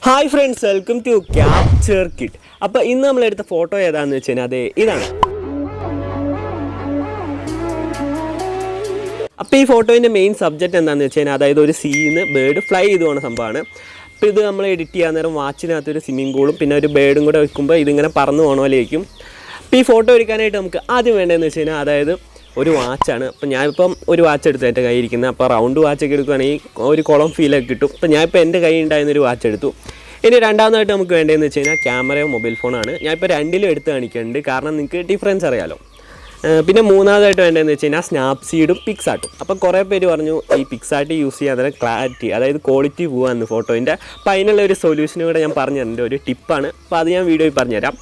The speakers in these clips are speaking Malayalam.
Hi friends, welcome to Capture Kit. അപ്പോൾ ഇന്ന് നമ്മൾ എടുത്ത ഫോട്ടോ ഏതാണെന്ന് വെച്ചാൽ അത് ഇതാണ്. അപ്പോൾ ഈ ഫോട്ടോയുടെ മെയിൻ സബ്ജക്റ്റ് എന്താണെന്ന് വെച്ചാൽ അതായത് ഒരു സീന്ന് ബേർഡ് ഫ്ലൈ ചെയ്തു പോകുന്ന സംഭവമാണ്. അപ്പോൾ ഇത് നമ്മൾ എഡിറ്റ് ചെയ്യാൻ നേരം വാച്ചിനകത്ത് ഒരു സ്വിമ്മിംഗ് പൂളും പിന്നെ ഒരു ബേർഡും കൂടെ വെക്കുമ്പോൾ ഇതിങ്ങനെ പറന്നു പോകണ പോലെയായിരിക്കും. അപ്പോൾ ഈ ഫോട്ടോ എടുക്കാനായിട്ട് നമുക്ക് ആദ്യം വേണ്ടതെന്ന് വെച്ച് കഴിഞ്ഞാൽ അതായത് ഒരു വാച്ചാണ്. അപ്പോൾ ഞാനിപ്പം ഒരു വാച്ച് എടുത്തു എൻ്റെ കയ്യിൽ ഇരിക്കുന്നത്. അപ്പോൾ റൗണ്ട് വാച്ചൊക്കെ എടുക്കുകയാണെങ്കിൽ ഒരു കുളം ഫീലൊക്കെ കിട്ടും. അപ്പോൾ ഞാനിപ്പോൾ എൻ്റെ കയ്യിൽ ഉണ്ടായിരുന്നൊരു വാച്ച് എടുത്തു. ഇനി രണ്ടാമതായിട്ട് നമുക്ക് വേണ്ടതെന്ന് വെച്ച് കഴിഞ്ഞാൽ ക്യാമറയോ മൊബൈൽ ഫോണാണ്. ഞാനിപ്പോൾ രണ്ടിലും എടുത്ത് കാണിക്കുന്നുണ്ട്, കാരണം നിങ്ങൾക്ക് ഡിഫറൻസ് അറിയാമല്ലോ. പിന്നെ മൂന്നാമതായിട്ട് വേണ്ടതെന്ന് വെച്ച് കഴിഞ്ഞാൽ സ്നാപ്സീഡും പിക്സാർട്ടും. അപ്പോൾ കുറേ പേര് പറഞ്ഞു ഈ പിക്സാർട്ട് യൂസ് ചെയ്യാൻ അതായത് ക്ലാരിറ്റി അതായത് ക്വാളിറ്റി പോകാമെന്ന് ഫോട്ടോൻ്റെ. അപ്പോൾ അതിനുള്ള ഒരു സൊല്യൂഷനും കൂടെ ഞാൻ പറഞ്ഞു തരുന്നുണ്ട്, ഒരു ടിപ്പാണ്. അപ്പോൾ അത് ഞാൻ വീഡിയോയിൽ പറഞ്ഞുതരാം.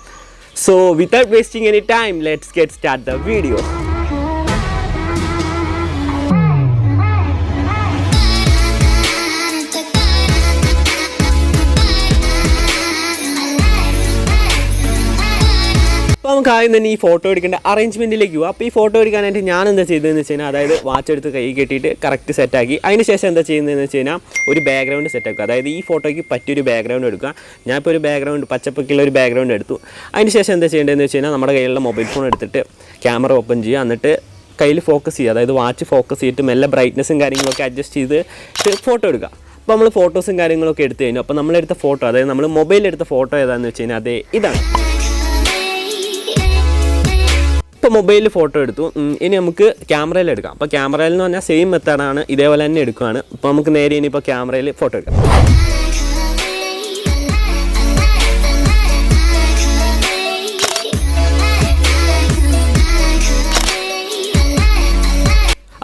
So without wasting any time let's get start the video. അപ്പോൾ നമുക്ക് ആദ്യം തന്നെ ഈ ഫോട്ടോ എടുക്കേണ്ട അറേഞ്ച്മെൻറ്റിലേക്ക് പോകാം. അപ്പോൾ ഈ ഫോട്ടോ എടുക്കാനായിട്ട് ഞാൻ എന്താ ചെയ്തതെന്ന് വെച്ച് കഴിഞ്ഞാൽ അതായത് വാച്ച് എടുത്ത് കൈ കെട്ടിയിട്ട് കറക്റ്റ് സെറ്റാക്കി അതിന് ശേഷം എന്താ ചെയ്യുന്നതെന്ന് വെച്ച് കഴിഞ്ഞാൽ ഒരു ബാക്ക്ഗ്രൗണ്ട് സെറ്റാക്കുക. അതായത് ഈ ഫോട്ടോയ്ക്ക് പറ്റിയൊരു ബാക്ക്ഗ്രൗണ്ട് എടുക്കുക. ഞാനിപ്പോൾ ഒരു ബാക്ക്ഗ്രൗണ്ട് പച്ചപ്പൊക്കെയുള്ള ഒരു ബാക്ക്ഗ്രൗണ്ട് എടുത്തു. അതിന് ശേഷം എന്താ ചെയ്യേണ്ടതെന്ന് വെച്ച് കഴിഞ്ഞാൽ നമ്മുടെ കയ്യിലുള്ള മൊബൈൽ ഫോൺ എടുത്തിട്ട് ക്യാമറ ഓപ്പൺ ചെയ്യുക. എന്നിട്ട് കയ്യിൽ ഫോക്കസ് ചെയ്യുക, അതായത് വാച്ച് ഫോക്കസ് ചെയ്തിട്ട് മെല്ലെ ബ്രൈറ്റ്നസ്സും കാര്യങ്ങളൊക്കെ അഡ്ജസ്റ്റ് ചെയ്ത് ഫോട്ടോ എടുക്കുക. അപ്പോൾ നമ്മൾ ഫോട്ടോസും കാര്യങ്ങളൊക്കെ എടുത്തു കഴിഞ്ഞു. അപ്പോൾ നമ്മളെടുത്ത ഫോട്ടോ അതായത് നമ്മൾ മൊബൈലിലെടുത്ത ഫോട്ടോ ഏതാണെന്ന് വെച്ച് കഴിഞ്ഞാൽ അതേ ഇതാണ്. ഇപ്പോൾ മൊബൈലിൽ ഫോട്ടോ എടുത്തു. ഇനി നമുക്ക് ക്യാമറയിൽ എടുക്കാം. അപ്പോൾ ക്യാമറയിൽ എന്ന് പറഞ്ഞാൽ സെയിം മെത്തേഡാണ്, ഇതേപോലെ തന്നെ എടുക്കുകയാണ്. അപ്പോൾ നമുക്ക് നേരെ ഇനിയിപ്പോൾ ക്യാമറയിൽ ഫോട്ടോ എടുക്കാം.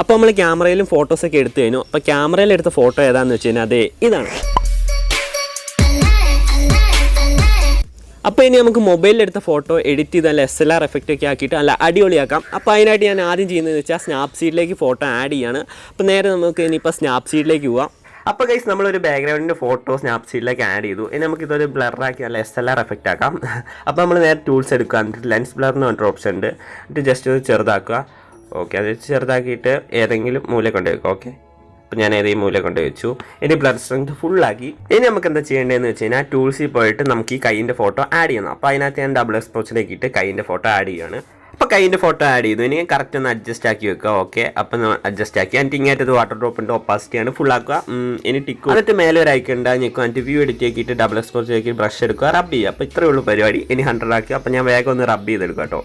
അപ്പോൾ നമ്മൾ ക്യാമറയിലും ഫോട്ടോസൊക്കെ എടുത്തു കഴിഞ്ഞു. അപ്പോൾ ക്യാമറയിൽ എടുത്ത ഫോട്ടോ ഏതാണെന്ന് വെച്ച് കഴിഞ്ഞാൽ അതേ ഇതാണ്. അപ്പോൾ ഇനി നമുക്ക് മൊബൈലിലെടുത്ത ഫോട്ടോ എഡിറ്റ് ചെയ്ത് നല്ല SLR എഫക്റ്റൊക്കെ ആക്കിയിട്ട് നല്ല അടിപൊളിയാക്കാം. അപ്പോൾ അതിനായിട്ട് ഞാൻ ആദ്യം ചെയ്യുന്നതെന്ന് വെച്ചാൽ സ്നാപ്സീഡിലേക്ക് ഫോട്ടോ ആഡ് ചെയ്യാണ്. അപ്പോൾ നേരെ നമുക്ക് ഇനിയിപ്പോൾ സ്നാപ്സീഡിലേക്ക് പോവാം. അപ്പോൾ ഗൈസ് നമ്മളൊരു ബാക്ക്ഗ്രൗണ്ടിൻ്റെ ഫോട്ടോ സ്നാപ്സീഡിലേക്ക് ആഡ് ചെയ്തു. ഇനി നമുക്കിതൊരു ബ്ലറാക്കി നല്ല SLR എഫക്റ്റ് ആക്കാം. അപ്പോൾ നമ്മൾ നേരെ ടൂൾസ് എടുക്കുക. എന്നിട്ട് ലെൻസ് ബ്ലറിന് പറഞ്ഞ ഓപ്ഷൻ ഉണ്ട്. എന്നിട്ട് ജസ്റ്റ് ഒന്ന് ചെറുതാക്കുക. ഓക്കെ, അത് ചെറുതാക്കിയിട്ട് ഏതെങ്കിലും മൂല കൊണ്ട് വയ്ക്കുക. ഓക്കെ, അപ്പോൾ ഞാൻ ഏതെങ്കിലും മൂല കൊണ്ട് വെച്ചു. ഇനി ബ്ലർ സ്ട്രെങ്ത് ഫുള്ളാക്കി. ഇനി നമുക്ക് എന്താ ചെയ്യേണ്ടതെന്ന് വെച്ച് കഴിഞ്ഞാൽ ടൂൾസിൽ പോയിട്ട് നമുക്ക് ഈ കൈയിൻ്റെ ഫോട്ടോ ആഡ് ചെയ്യണം. അപ്പോൾ അതിനകത്ത് ഞാൻ ഡബിൾ എക്സ്പോസിലേക്ക് ഇട്ട് കൈയിൻ്റെ ഫോട്ടോ ആഡ് ചെയ്യുകയാണ്. അപ്പോൾ കൈയിൻ്റെ ഫോട്ടോ ആഡ് ചെയ്തു. ഇനി കറക്റ്റ് ഒന്ന് അഡ്ജസ്റ്റ് ആക്കി വെക്കുക. ഓക്കെ, അപ്പോൾ അഡ്ജസ്റ്റ് ആക്കി എന്നിട്ട് ഇങ്ങേറ്റത് വാട്ടർ ഡ്രോപ്പിൻ്റെ ഒപ്പാസിറ്റിയാണ് ഫുള്ളാക്കുക. ഇനി ടിക്കും എന്നിട്ട് മേലെ ഒരു ഐക്കണ്ട ഞെക്കും. എന്നിട്ട് വ്യൂ എഡിറ്റ് ആക്കിയിട്ട് ഡബിൾ എക്സ്പോസിലേക്ക് ബ്രഷ് എടുക്കുക, റബ്ബ് ചെയ്യുക. അപ്പോൾ ഇത്രയേ ഉള്ളൂ പരിപാടി. ഇനി 100 ആക്കുക. അപ്പോൾ ഞാൻ വേഗം ഒന്ന് റബ്ബ് ചെയ്തെടുക്കുക കേട്ടോ.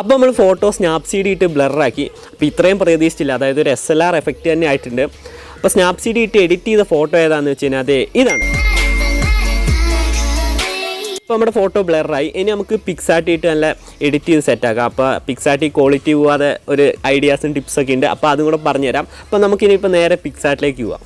അപ്പോൾ നമ്മൾ ഫോട്ടോ സ്നാപ്സീഡ് ഇട്ട് ബ്ലറാക്കി. അപ്പോൾ ഇത്രയും പ്രതീക്ഷിച്ചില്ല, അതായത് ഒരു SLR എഫക്റ്റ് തന്നെ ആയിട്ടുണ്ട്. അപ്പോൾ സ്നാപ്സീഡ് ഇട്ട് എഡിറ്റ് ചെയ്ത ഫോട്ടോ ഏതാണെന്ന് വെച്ച് കഴിഞ്ഞാൽ അതേ ഇതാണ്. അപ്പോൾ നമ്മുടെ ഫോട്ടോ ബ്ലറായി. ഇനി നമുക്ക് പിക്സാർട്ട് ഇട്ട് നല്ല എഡിറ്റ് ചെയ്ത് സെറ്റാക്കാം. അപ്പോൾ പിക്സാർട്ട് ക്വാളിറ്റി പോവാതെ ഒരു ഐഡിയാസും ടിപ്സൊക്കെ ഉണ്ട്. അപ്പോൾ അതും കൂടെ പറഞ്ഞുതരാം. അപ്പോൾ നമുക്കിനിയിപ്പോൾ നേരെ പിക്സാർട്ടിലേക്ക് പോവാം.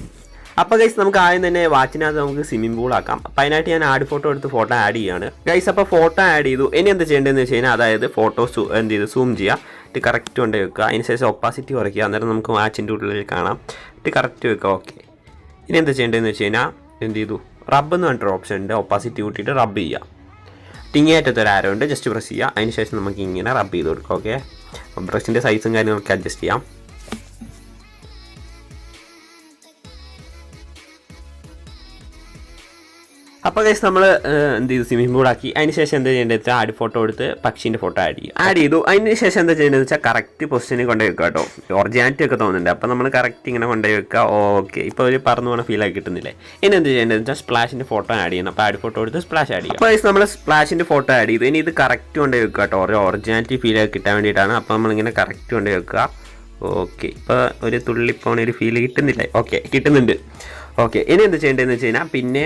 അപ്പോൾ ഗൈസ് നമുക്ക് ആദ്യം തന്നെ വാച്ചിനകത്ത് നമുക്ക് സ്വിമ്മിംഗ് പൂൾ ആക്കാം. അപ്പോൾ അതിനായിട്ട് ഞാൻ ആഡ് ഫോട്ടോ എടുത്ത് ഫോട്ടോ ആഡ് ചെയ്യുകയാണ് ഗൈസ്. അപ്പോൾ ഫോട്ടോ ആഡ് ചെയ്തു. ഇനി എന്താ ചെയ്യേണ്ടതെന്ന് വെച്ച് കഴിഞ്ഞാൽ അതായത് ഫോട്ടോ എന്ത് ചെയ്ത് സൂം ചെയ്യുക. ഇത് കറക്റ്റ് കൊണ്ട് വെക്കുക. അതിനുശേഷം ഒപ്പാസിറ്റി കുറയ്ക്കുക. അന്നേരം നമുക്ക് വാച്ചിൻ്റെ ഉള്ളിൽ കാണാം. ഇത് കറക്റ്റ് വെക്കുക. ഓക്കെ, ഇനി എന്താ ചെയ്യേണ്ടതെന്ന് വെച്ച് കഴിഞ്ഞാൽ എന്ത് ചെയ്തു റബ്ബ് എന്ന് പറഞ്ഞിട്ടൊരു ഓപ്ഷൻ ഉണ്ട്. ഒപ്പാസിറ്റി കൂട്ടിയിട്ട് റബ്ബ് ചെയ്യുക. ടിങ്ങിയായിട്ടൊരു ആരോ ഉണ്ട്, ജസ്റ്റ് പ്രസ് ചെയ്യുക. അതിനുശേഷം നമുക്ക് ഇങ്ങനെ റബ്ബ് ചെയ്ത് കൊടുക്കുക. ഓക്കെ, ബ്രഷിൻ്റെ സൈസും കാര്യം നമുക്ക് അഡ്ജസ്റ്റ് ചെയ്യാം. അപ്പോൾ ഗൈസ് നമ്മൾ എന്ത് ചെയ്തു സ്വിമ്മിംഗ് പൂളാക്കി. അതിന് ശേഷം എന്താ ചെയ്യേണ്ടത് വെച്ചാൽ ആഡ് ഫോട്ടോ എടുത്ത് പക്ഷീൻ്റെ ഫോട്ടോ ആഡ് ചെയ്തു. അതിന് ശേഷം എന്താ ചെയ്യേണ്ടത് വെച്ചാൽ കറക്റ്റ് പൊസിഷനിൽ കൊണ്ടുപോയി വെക്കുക കേട്ടോ. ഒറിജിനാലിറ്റി ഒക്കെ തോന്നുന്നുണ്ട്. അപ്പോൾ നമ്മൾ കറക്റ്റ് ഇങ്ങനെ കൊണ്ടുപോയി വെക്കുക. ഓക്കെ, ഇപ്പോൾ ഒരു പറന്നു പോകണ ഫീലായി കിട്ടുന്നില്ലേ. ഇനി എന്ത് ചെയ്യേണ്ടത് വെച്ചാൽ സ്പ്ലാഷിൻ്റെ ഫോട്ടോ ആഡ് ചെയ്യണം. അപ്പോൾ ആഡ് ഫോട്ടോ എടുത്ത് സ്പ്ലാഷ് ആഡ് ചെയ്യും. അപ്പോൾ ഗൈസ് നമ്മൾ സ്പ്ലാഷിൻ്റെ ഫോട്ടോ ആഡ് ചെയ്തു. ഇനി ഇത് കറക്റ്റ് കൊണ്ടുപോയി വെക്കുക കേട്ടോ. ഒരു ഒറിജിനാലിറ്റി ഫീലൊക്കെ കിട്ടാൻ വേണ്ടിയിട്ടാണ്. അപ്പോൾ നമ്മളിങ്ങനെ കറക്റ്റ് കൊണ്ടുപോയി വെക്കുക. ഓക്കെ, ഇപ്പോൾ ഒരു തുള്ളിപ്പോണ ഒരു ഫീൽ കിട്ടുന്നില്ലേ? ഓക്കെ, കിട്ടുന്നുണ്ട്. ഓക്കെ, ഇനി എന്ത് ചെയ്യേണ്ടതെന്ന് വെച്ച് കഴിഞ്ഞാൽ പിന്നെ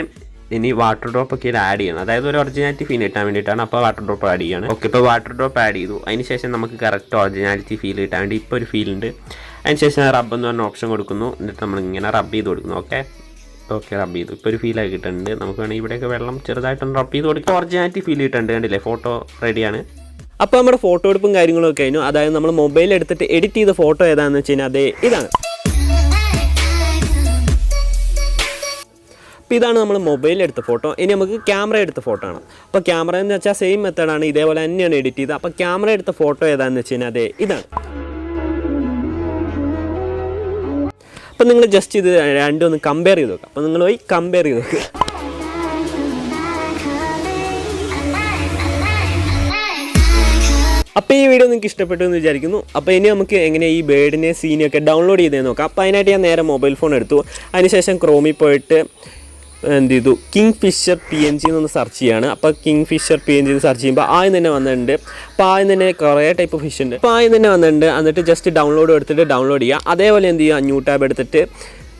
ഇനി വാട്ടർ ഡ്രോപ്പ് ഒക്കെ ആഡ് ചെയ്യണം. അതായത് ഒരു ഒറിജിനാലിറ്റി ഫീൽ കിട്ടാൻ വേണ്ടിയിട്ടാണ്. അപ്പോൾ വാട്ടർ ഡ്രോപ്പ് ആഡ് ചെയ്യണം. ഓക്കെ, ഇപ്പോൾ വാട്ടർ ഡ്രോപ്പ് ആഡ് ചെയ്തു. അതിന് ശേഷം നമുക്ക് കറക്റ്റ് ഒറിജിനാലിറ്റി ഫീൽ കിട്ടാൻ വേണ്ടി ഇപ്പോൾ ഒരു ഫീൽ ഉണ്ട്. അതിന് ശേഷം റബ്ബ് എന്ന് പറഞ്ഞ ഓപ്ഷൻ കൊടുക്കുന്നു. എന്നിട്ട് നമ്മളിങ്ങനെ റബ്ബ് ചെയ്ത് കൊടുക്കുന്നു. ഓക്കെ റബ്ബ് ചെയ്തു. ഇപ്പോൾ ഒരു ഫീലായി കിട്ടുന്നുണ്ട്. നമുക്ക് വേണമെങ്കിൽ ഇവിടെയൊക്കെ വെള്ളം ചെറുതായിട്ടൊന്ന് റബ്ബ് ചെയ്ത് കൊടുക്കുക. ഒറിജിനാലിറ്റി ഫീൽ കിട്ടുന്നുണ്ട്. കണ്ടില്ലേ, ഫോട്ടോ റെഡിയാണ്. അപ്പോൾ നമ്മുടെ ഫോട്ടോ എടുപ്പും കാര്യങ്ങളൊക്കെ കഴിഞ്ഞു. അതായത് നമ്മൾ മൊബൈൽ എടുത്തിട്ട് എഡിറ്റ് ചെയ്ത ഫോട്ടോ ഏതാണെന്ന് വെച്ച് കഴിഞ്ഞാൽ അതേ ഇതാണ്. അപ്പോൾ ഇതാണ് നമ്മൾ മൊബൈലിൽ എടുത്ത ഫോട്ടോ. ഇനി നമുക്ക് ക്യാമറ എടുത്ത ഫോട്ടോ ആണ്. അപ്പോൾ ക്യാമറ എന്ന് വെച്ചാൽ സെയിം മെത്തേഡാണ്, ഇതേപോലെ തന്നെയാണ് എഡിറ്റ് ചെയ്തത്. അപ്പോൾ ക്യാമറ എടുത്ത ഫോട്ടോ ഏതാണെന്ന് വെച്ച് കഴിഞ്ഞാൽ അതേ ഇതാണ്. അപ്പം നിങ്ങൾ ജസ്റ്റ് ഇത് രണ്ടും ഒന്ന് കമ്പയർ ചെയ്ത് നോക്കുക. അപ്പോൾ നിങ്ങൾ പോയി കമ്പയർ ചെയ്ത് നോക്കുക. അപ്പോൾ ഈ വീഡിയോ നിങ്ങൾക്ക് ഇഷ്ടപ്പെട്ടു എന്ന് വിചാരിക്കുന്നു. അപ്പോൾ ഇനി നമുക്ക് എങ്ങനെ ഈ ബേർഡിനെ സീനൊക്കെ ഡൗൺലോഡ് ചെയ്ത് നോക്കാം. അപ്പോൾ അതിനായിട്ട് ഞാൻ നേരെ മൊബൈൽ ഫോൺ എടുത്തു. അതിനുശേഷം ക്രോമിൽ പോയിട്ട് എന്ത് ചെയ്തു, കിങ് ഫിഷർ PNG എന്നൊന്ന് സെർച്ച് ചെയ്യുകയാണ്. അപ്പോൾ കിങ് ഫിഷർ PNG എന്ന് സെർച്ച് ചെയ്യുമ്പോൾ ആദ്യം തന്നെ വന്നിട്ടുണ്ട്. അപ്പോൾ ആദ്യം തന്നെ കുറേ ടൈപ്പ് ഫിഷ് ഉണ്ട്. അപ്പോൾ ആദ്യം തന്നെ വന്നിട്ടുണ്ട്. എന്നിട്ട് ജസ്റ്റ് ഡൗൺലോഡ് എടുത്തിട്ട് ഡൗൺലോഡ് ചെയ്യുക. അതേപോലെ എന്ത് ചെയ്യുക, ന്യൂ ടാബ് എടുത്തിട്ട്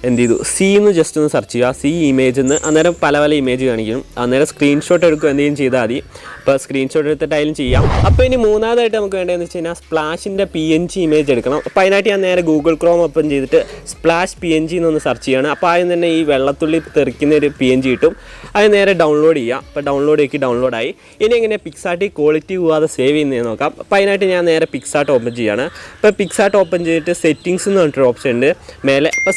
എന്ത് ചെയ്തു, എന്ന് ജസ്റ്റ് ഒന്ന് സെർച്ച് ചെയ്യുക. ഇമേജ് എന്ന് അന്നേരം പല ഇമേജ് കാണിക്കും. അന്നേരം സ്ക്രീൻഷോട്ട് എടുക്കുക, എന്തെങ്കിലും ചെയ്താൽ മതി. അപ്പോൾ സ്ക്രീൻഷോട്ട് എടുത്തിട്ടായാലും ചെയ്യാം. അപ്പോൾ ഇനി മൂന്നാമതായിട്ട് നമുക്ക് വേണ്ടതെന്ന് വെച്ച് കഴിഞ്ഞാൽ സ്പ്ലാഷിൻ്റെ PNG ഇമേജ് എടുക്കണം. അപ്പോൾ അതിനായിട്ട് ഞാൻ നേരെ ഗൂഗിൾ ക്രോം ഓപ്പൺ ചെയ്തിട്ട് സ്പ്ലാഷ് PNG എന്നൊന്ന് സെർച്ച് ചെയ്യണം. അപ്പോൾ ആദ്യം തന്നെ ഈ വെള്ളത്തുള്ളി തെറിക്കുന്ന ഒരു PNG കിട്ടും. അത് നേരെ ഡൗൺലോഡ് ചെയ്യുക. അപ്പോൾ ഡൗൺലോഡായി. ഇനി എങ്ങനെ പിക്സാർട്ട് ക്വാളിറ്റി പോകാതെ സേവ് ചെയ്യുന്നത് നോക്കാം. അപ്പോൾ അതിനായിട്ട് ഞാൻ നേരെ പിക്സാർട്ട് ഓപ്പൺ ചെയ്യുകയാണ്. അപ്പോൾ പിക്സാർട്ട് ഓപ്പൺ ചെയ്തിട്ട് സെറ്റിങ്സ് എന്ന് പറഞ്ഞിട്ടൊരു ഓപ്ഷൻ ഉണ്ട് മേലെ. അപ്പോൾ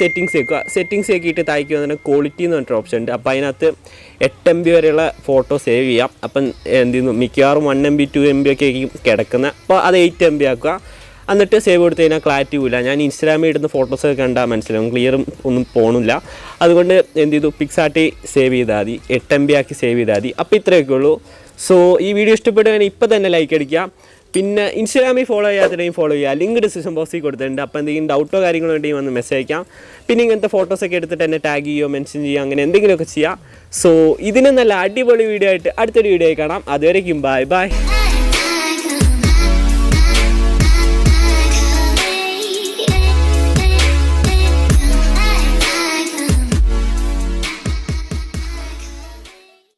സെറ്റിങ്സ് ആക്കിയിട്ട് താഴേക്ക് വന്നിട്ട് ക്വാളിറ്റി എന്ന് പറഞ്ഞിട്ടൊരു ഓപ്ഷൻ ഉണ്ട്. അപ്പോൾ അതിനകത്ത് 8 MB വരെയുള്ള ഫോട്ടോ സേവ് ചെയ്യാം. അപ്പം എന്ത് ചെയ്യുന്നു, മിക്കവാറും 1 MB 2 MB ഒക്കെ ആയിരിക്കും കിടക്കുന്നത്. അപ്പോൾ അത് 8 MB ആക്കുക. എന്നിട്ട് സേവ് കൊടുത്തു കഴിഞ്ഞാൽ ക്ലാരിറ്റി പോയില്ല. ഞാൻ ഇൻസ്റ്റാഗ്രാമിൽ ഇടുന്ന ഫോട്ടോസൊക്കെ കണ്ടാൽ മനസ്സിലാവും, ക്ലിയറും ഒന്നും പോകണില്ല. അതുകൊണ്ട് എന്ത് ചെയ്തു, പിക്സാർട്ട് സേവ് ചെയ്താൽ മതി, 8 MB ആക്കി സേവ് ചെയ്താൽ മതി. അപ്പോൾ ഇത്രയൊക്കെ ഉള്ളൂ. സോ ഈ വീഡിയോ ഇഷ്ടപ്പെടുകയാണെങ്കിൽ ഇപ്പോൾ തന്നെ ലൈക്ക് അടിക്കുക. പിന്നെ ഇൻസ്റ്റാഗ്രാമിൽ ഫോളോ ചെയ്യാത്തതിനെയും ഫോളോ ചെയ്യുക. ലിങ്ക് ഡിസ്ക്രിപ്ഷൻ ബോക്സിൽ കൊടുത്തിട്ടുണ്ട്. അപ്പോൾ എന്തെങ്കിലും ഡൗട്ടോ കാര്യങ്ങളോ ഉണ്ടെങ്കിൽ വന്ന് മെസ്സേജ് അയക്കാം. പിന്നെ ഇങ്ങനത്തെ ഫോട്ടോസൊക്കെ എടുത്തിട്ട് എന്നെ ടാഗ് ചെയ്യുകയോ മെൻഷൻ ചെയ്യുക, അങ്ങനെ എന്തെങ്കിലുമൊക്കെ ചെയ്യാം. സോ ഇതിന് നല്ല അടിപൊളി വീഡിയോ ആയിട്ട് അടുത്തൊരു വീഡിയോ ആയി കാണാം. അതുവരേക്കും ബൈ.